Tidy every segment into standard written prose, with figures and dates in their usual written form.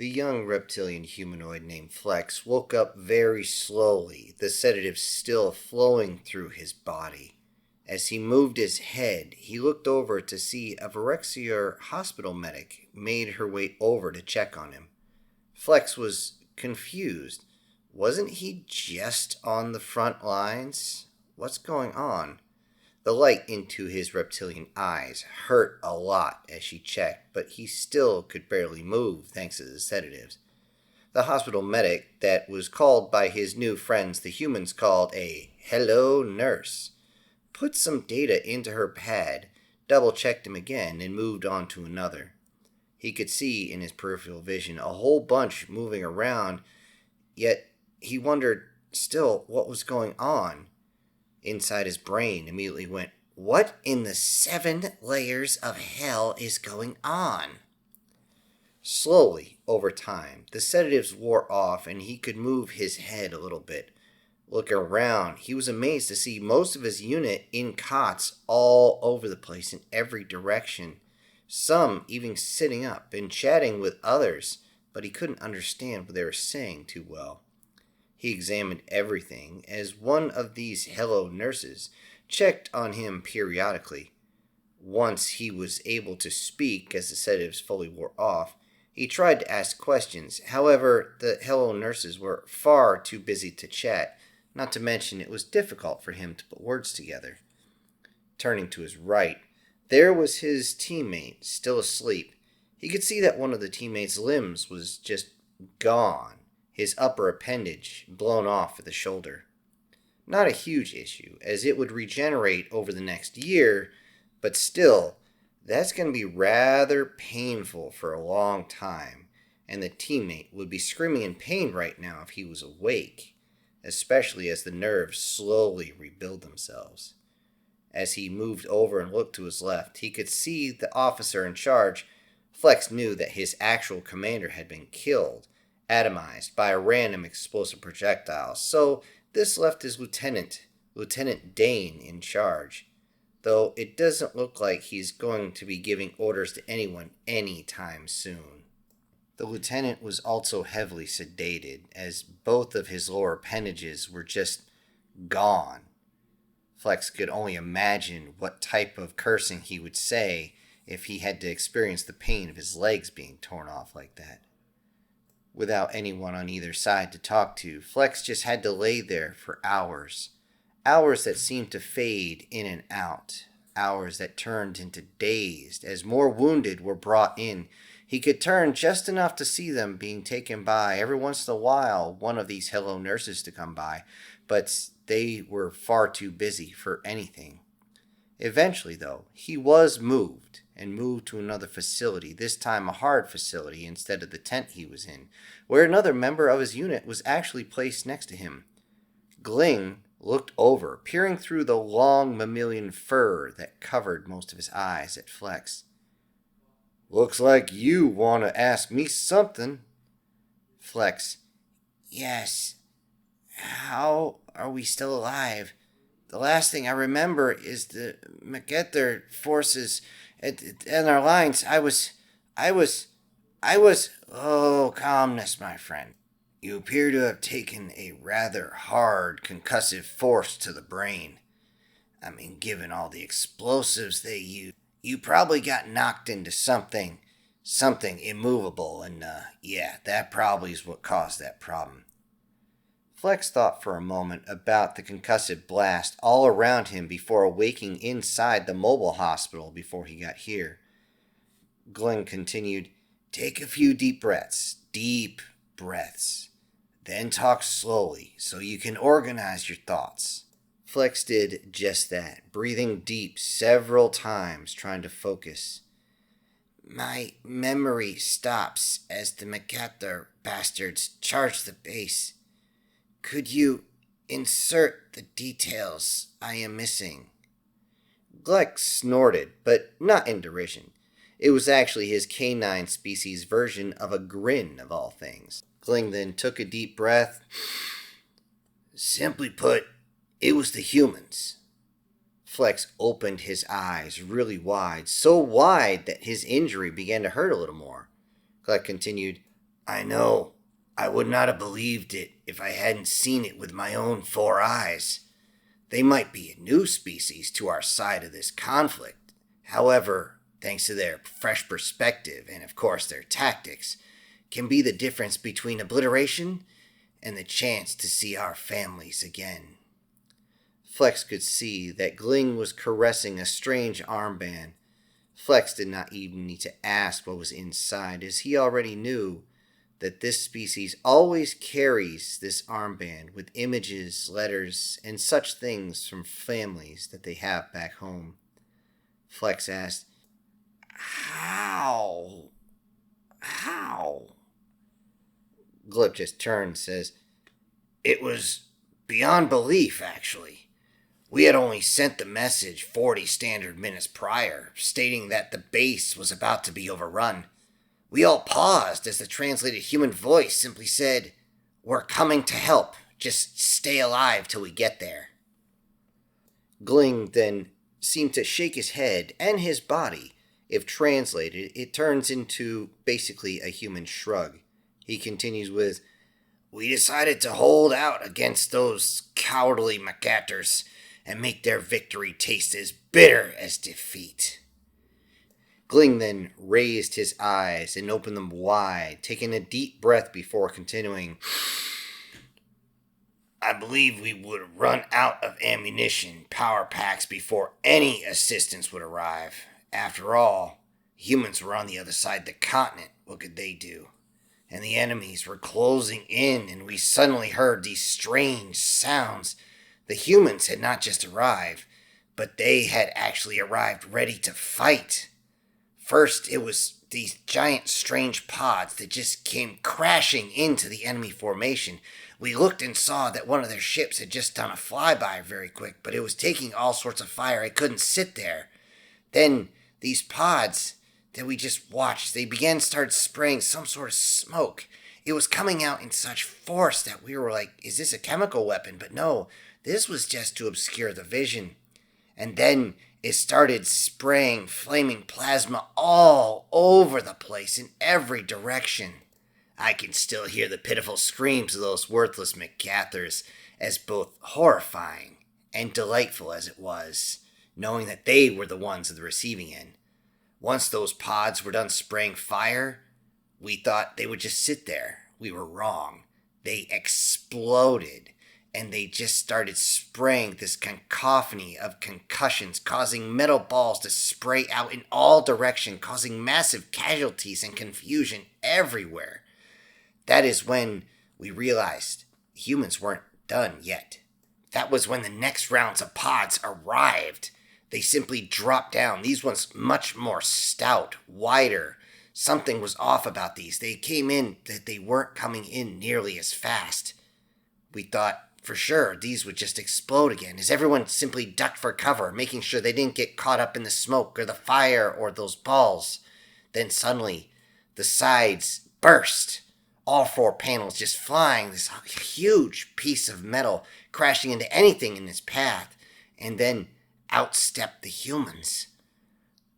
The young reptilian humanoid named Flex woke up very slowly, the sedative still flowing through his body. As he moved his head, he looked over to see a Virexior hospital medic made her way over to check on him. Flex was confused. Wasn't he just on the front lines? What's going on? The light into his reptilian eyes hurt a lot as she checked, but he still could barely move thanks to the sedatives. The hospital medic that was called by his new friends the humans called a hello nurse put some data into her pad, double-checked him again, and moved on to another. He could see in his peripheral vision a whole bunch moving around, yet he wondered still what was going on. Inside his brain immediately went, what in the 7 layers of hell is going on? Slowly, over time, the sedatives wore off and he could move his head a little bit. Looking around, he was amazed to see most of his unit in cots all over the place in every direction. Some even sitting up and chatting with others, but he couldn't understand what they were saying too well. He examined everything as one of these hello nurses checked on him periodically. Once he was able to speak as the sedatives fully wore off, he tried to ask questions. However, the hello nurses were far too busy to chat, not to mention it was difficult for him to put words together. Turning to his right, there was his teammate, still asleep. He could see that one of the teammates' limbs was just gone. His upper appendage blown off at the shoulder. Not a huge issue, as it would regenerate over the next year, but still, that's going to be rather painful for a long time, and the teammate would be screaming in pain right now if he was awake, especially as the nerves slowly rebuild themselves. As he moved over and looked to his left, he could see the officer in charge. Flex knew that his actual commander had been killed, atomized by a random explosive projectile, so this left his lieutenant, Lieutenant Dane, in charge, though it doesn't look like he's going to be giving orders to anyone anytime soon. The lieutenant was also heavily sedated, as both of his lower appendages were just gone. Flex could only imagine what type of cursing he would say if he had to experience the pain of his legs being torn off like that. Without anyone on either side to talk to, Flex just had to lay there for hours. Hours that seemed to fade in and out. Hours that turned into days as more wounded were brought in. He could turn just enough to see them being taken by. Every once in a while, one of these hello nurses to come by, but they were far too busy for anything. Eventually, though, he was moved to another facility, this time a hard facility instead of the tent he was in, where another member of his unit was actually placed next to him. Gling looked over, peering through the long mammalian fur that covered most of his eyes at Flex. Looks like you want to ask me something. Flex. Yes. How are we still alive? The last thing I remember is the Magetter forces and our lines. I was, oh, calmness, my friend. You appear to have taken a rather hard concussive force to the brain. I mean, given all the explosives they use, you probably got knocked into something immovable, and yeah, that probably is what caused that problem. Flex thought for a moment about the concussive blast all around him before awaking inside the mobile hospital before he got here. Gling continued, take a few deep breaths. Then talk slowly so you can organize your thoughts. Flex did just that, breathing deep several times, trying to focus. My memory stops as the Magetter bastards charge the base. Could you insert the details I am missing? Gleck snorted, but not in derision. It was actually his canine species version of a grin of all things. Gling then took a deep breath. Simply put, it was the humans. Flex opened his eyes really wide, so wide that his injury began to hurt a little more. Gleck continued, I know. I would not have believed it if I hadn't seen it with my own 4 eyes. They might be a new species to our side of this conflict. However, thanks to their fresh perspective and, of course, their tactics, can be the difference between obliteration and the chance to see our families again. Flex could see that Gling was caressing a strange armband. Flex did not even need to ask what was inside, as he already knew that this species always carries this armband with images, letters, and such things from families that they have back home. Flex asked, How? How? Glip just turned and says, It was beyond belief, actually. We had only sent the message 40 standard minutes prior, stating that the base was about to be overrun. We all paused as the translated human voice simply said, We're coming to help. Just stay alive till we get there. Gling then seemed to shake his head and his body. If translated, it turns into basically a human shrug. He continues with, We decided to hold out against those cowardly McCatters and make their victory taste as bitter as defeat. Gling then raised his eyes and opened them wide, taking a deep breath before continuing. I believe we would run out of ammunition, power packs before any assistance would arrive. After all, humans were on the other side of the continent. What could they do? And the enemies were closing in, and we suddenly heard these strange sounds. The humans had not just arrived, but they had actually arrived ready to fight. First, it was these giant strange pods that just came crashing into the enemy formation. We looked and saw that one of their ships had just done a flyby very quick, but it was taking all sorts of fire. I couldn't sit there. Then these pods that we just watched, they began to start spraying some sort of smoke. It was coming out in such force that we were like, is this a chemical weapon? But no, this was just to obscure the vision. And then it started spraying flaming plasma all over the place in every direction. I can still hear the pitiful screams of those worthless McGathers, as both horrifying and delightful as it was, knowing that they were the ones at the receiving end. Once those pods were done spraying fire, we thought they would just sit there. We were wrong. They exploded, and they just started spraying this cacophony of concussions, causing metal balls to spray out in all directions, causing massive casualties and confusion everywhere. That is when we realized humans weren't done yet. That was when the next rounds of pods arrived. They simply dropped down. These ones much more stout, wider. Something was off about these. They came in that they weren't coming in nearly as fast. We thought for sure these would just explode again, as everyone simply ducked for cover, making sure they didn't get caught up in the smoke or the fire or those balls. Then suddenly, the sides burst. All 4 panels just flying, this huge piece of metal crashing into anything in its path. And then out stepped the humans.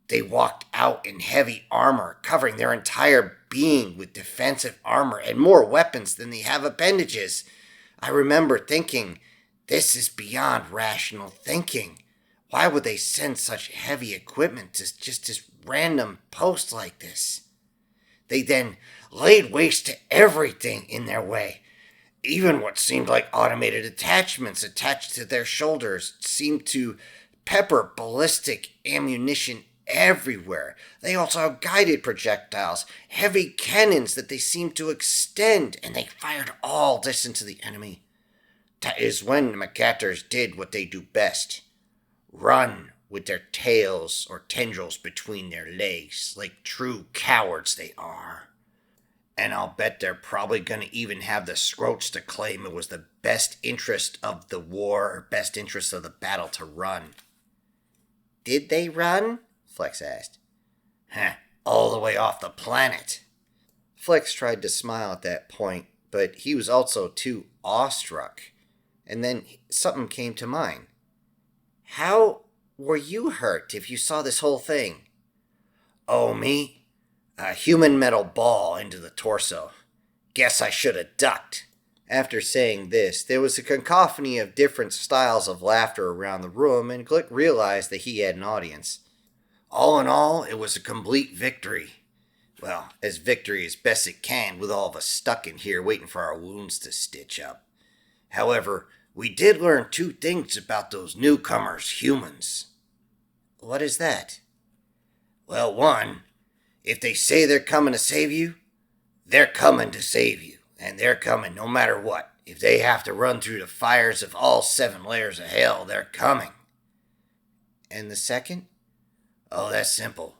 They walked out in heavy armor, covering their entire being with defensive armor and more weapons than they have appendages. I remember thinking, this is beyond rational thinking. Why would they send such heavy equipment to just this random post like this? They then laid waste to everything in their way. Even what seemed like automated attachments attached to their shoulders seemed to pepper ballistic ammunition everywhere. They also have guided projectiles, heavy cannons that they seemed to extend, and they fired all this into the enemy. That is when the McCatters did what they do best. Run with their tails or tendrils between their legs, like true cowards they are. And I'll bet they're probably gonna even have the scroats to claim it was the best interest of the war or best interest of the battle to run. Did they run? Flex asked. All the way off the planet. Flex tried to smile at that point, but he was also too awestruck. And then something came to mind. How were you hurt if you saw this whole thing? Oh, me? A human metal ball into the torso. Guess I should have ducked. After saying this, there was a cacophony of different styles of laughter around the room, and Glick realized that he had an audience. All in all, it was a complete victory. Well, as victory as best it can with all of us stuck in here waiting for our wounds to stitch up. However, we did learn 2 things about those newcomers, humans. What is that? Well, 1, if they say they're coming to save you, they're coming to save you. And they're coming no matter what. If they have to run through the fires of all 7 layers of hell, they're coming. And the second? Oh, that's simple.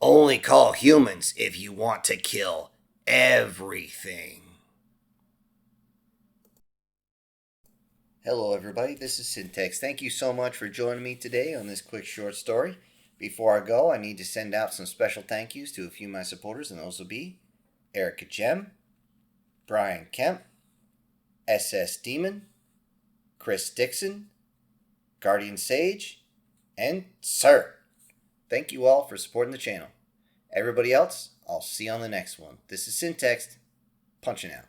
Only call humans if you want to kill everything. Hello everybody, this is Syntax. Thank you so much for joining me today on this quick short story. Before I go, I need to send out some special thank yous to a few of my supporters, and those will be Erica Gem, Brian Kemp, SS Demon, Chris Dixon, Guardian Sage, and Sir. Thank you all for supporting the channel. Everybody else, I'll see you on the next one. This is Syntax, punching out.